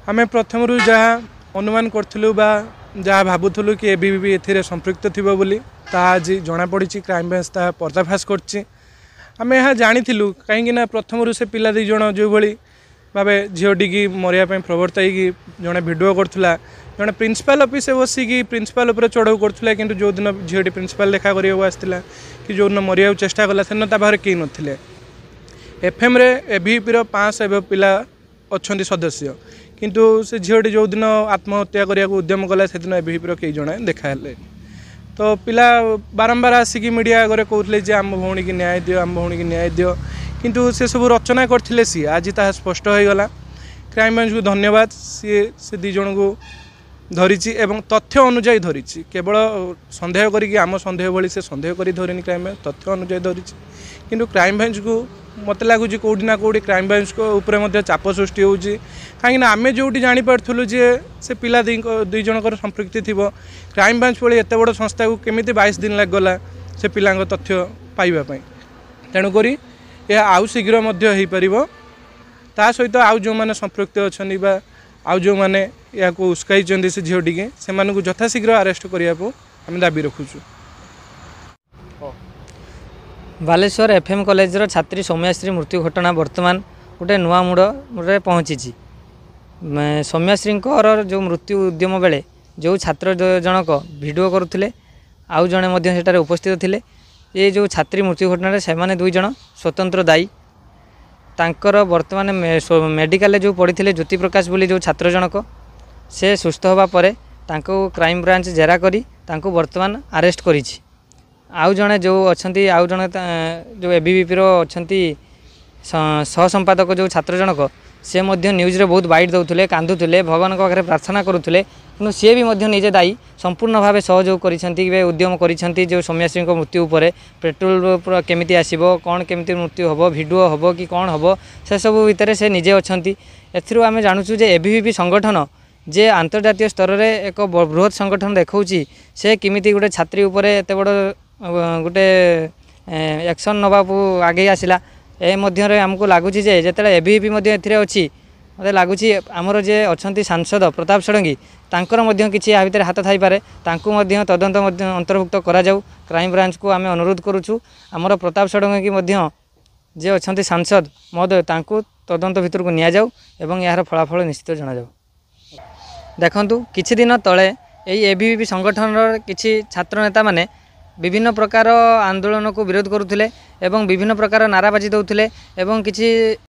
आमे प्रथम जहाँ अनुमान करूँ जहाँ भावुलु कि एबीवीपी ए संपृक्त थी बोली आज जना पड़ी क्राइम ब्रांच ता पर्दाफाश करें यहाँ जानी कहीं प्रथम से पिला दी जन जो भाई भाव झीटी की मरिया प्रवर्तक जड़े भिड करूला जड़े प्रिंसिपल ऑफिस बसिकी प्रिंसिपल उपर चढ़ाऊ करूला कि जो दिन झीटी प्रिंसिपल देखा आसला कि जो दिन मरिया चेष्टा कला से पाखे कहीं नथिले एफएम रे एबीवीपी 500 पिला अच्छा सदस्य किंतु से झीटी जो दिन आत्महत्या करने उद्यम कला से दिन एबीवीपी कई जन देखा तो पिला बारंबार आसिक मीडिया आगे कहते आम भौणी की न्याय दियो आम भौणी की न्याय दियो किंतु से सब रचना करथिले सी आज ता स्पष्ट हो गला। क्राइम ब्रांच को धन्यवाद से दी जन को धरीची एवं तथ्य अनुजाई धरीची केवल संदेह करी आम संदेह भली से संदेह करी धरनी क्राइम ब्रांच तथ्य अनुजाई धरीची किंतु क्राइम ब्रांच को मत लगुच कौटी ना कौटी क्राइम ब्रांच को ऊपर चाप सृष्टि होची कहीं आम जो जापरूँ जे से पिला दुई जनकर संपृक्ति थी क्राइम ब्रांच भली एत बड़ संस्था को केमी 22 दिन लगला से पिला तथ्य पाइबापी तेणुक यह आउ शीघ्र हो ता सहित आउ जो मैंने संपृक्त अच्छा आउ जो मैंने या उस्काई से झीटी के से यथाशीघ्र अरेस्ट करने को आम दाबी रखुचु। बालेश्वर एफएम कॉलेजर छात्री सौम्याश्री मृत्यु घटना बर्तमान गोटे नुआ मुड़े पहुँची सौम्याश्री जो मृत्यु उद्यम बेले जो छात्र जनक भिडियो करुले आउ जड़े सेठारे उपस्थित थे ये जो छात्री मृत्यु घटना से मैंने दुई जन स्वतंत्र दायी तांकर वर्तमान मेडिकल जो पढ़ी ज्योति प्रकाश बोली जो छात्र जनक से सुस्थ होगा पर क्राइम ब्रांच जेरा करी तांको वर्तमान अरेस्ट करी आउ जड़े जो अच्छा आउ जड़े जो एबीवीपी अच्छा सह संपादक जो छात्र जनक से न्यूज रे बहुत बाइट दौले कांदुले भगवान पाखे प्रार्थना करुले कि सी भी निजे दायी संपूर्ण भाव सहयोग कर उद्यम कर जो सौम्याश्री मृत्यु पर पेट्रोल केमिति आसीबो कौन केमिति मृत्यु हम भिडियो हम कि कौन हम से सब भितर से निजे अच्छा एथरू आम जानूँ जे एबीवीपी संगठन जे अंतर्जातीय स्तर में एक बृहत संगठन देखा से किमिति गोटे छात्री उपर एत बड़ गोटे एक्शन नवाकू आगे आसला ए मध्य आमको लगुच जो एबीवीपी अच्छी मत लगुच आमर जे अच्छा सांसद प्रताप षडंगी तांकर किसी या भितर हाथ थाई पारे तदंत अंतर्भुक्त करा जाऊ क्राइम ब्रांच को आम अनुरोध करुचु आमर प्रताप षडंगी की जे अच्छा सांसद महोदय तदंत भितर को निया जाऊ एवं यार फलाफल निश्चित जना जाऊ। देखंतु किछि दिन तले एई एबीवीपी संगठन किछि छात्र नेता माने विभिन्न प्रकार आंदोलन को विरोध करुले एवं विभिन्न प्रकार नाराबाजी दौले एवं किछि